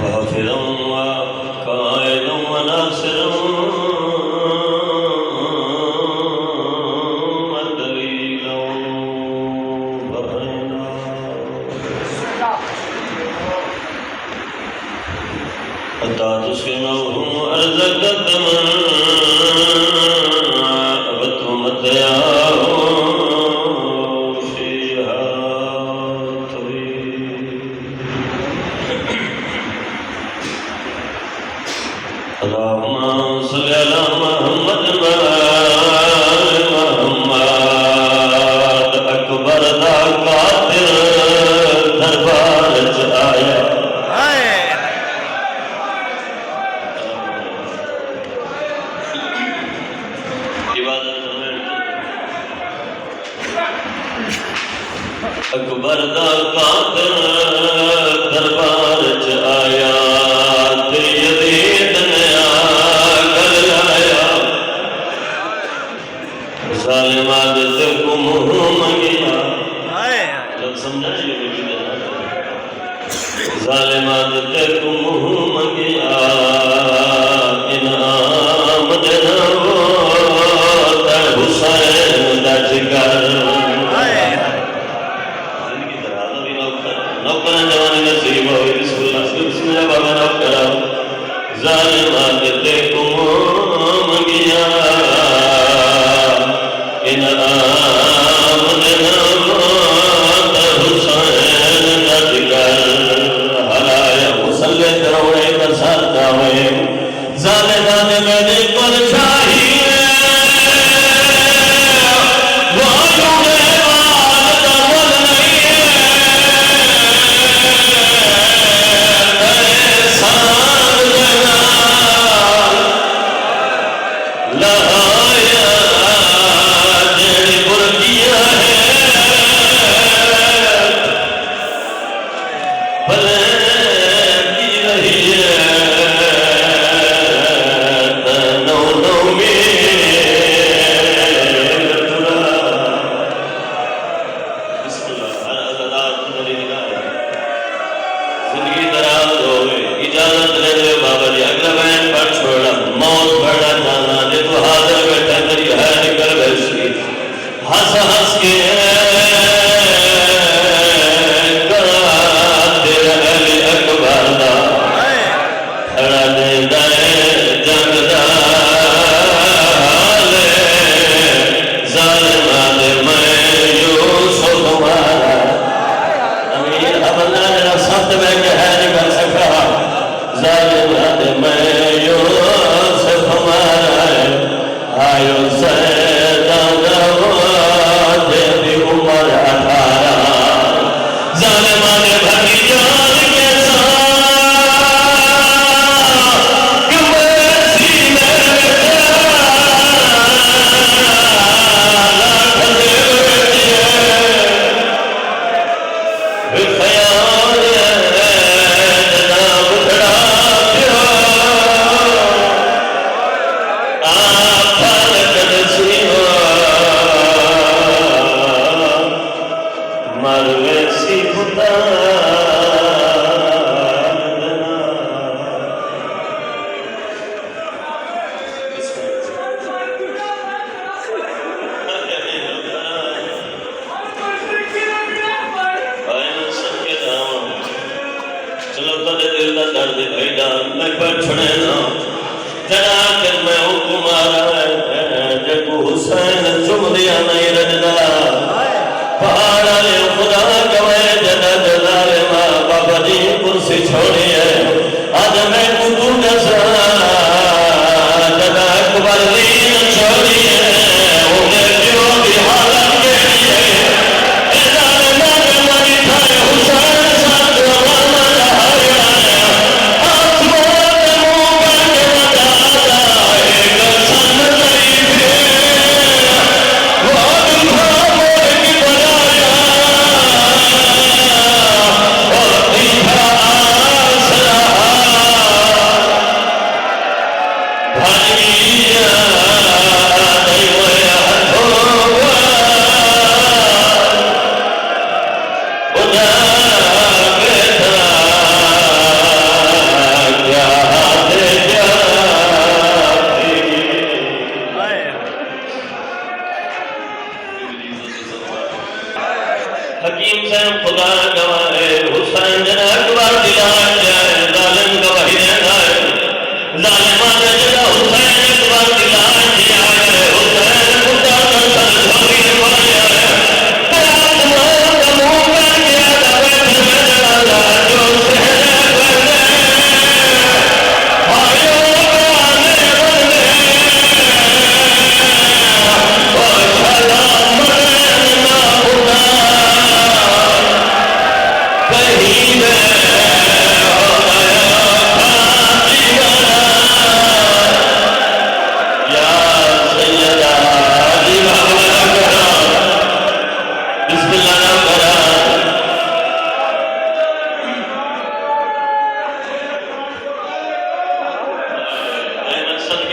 وحافظا وقائدا وناصرا ودليلا وهينا حتى تسكنهم أرضك كما أبتهم الديار فيها طويل. اللهم صل على محمد وآل محمد أكبر دا قادر دربار च आया अकबर दा कादिर दरबार च आया ते यजीद ने आकर लाया ज़ालिमा दे को मुँह मंगिया जब समझाइए ज़ालिमा दे को मुँह मंगिया इनाम देना वो ते हुसैन दा जिगर नौकर जवानी नसीब हो बिस्मिल्लाह बाबा नौकर ज़ालिमा दे को मंगिया इनाम देना ते हुसैन दा जिगर हलाया मुसल्ले दरोड़े बरसात जावे ज़ालिमा ने मेरे पर शाही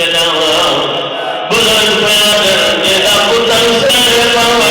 के जावा बुजुर्ग पैदा करके दा पुत्र से पावा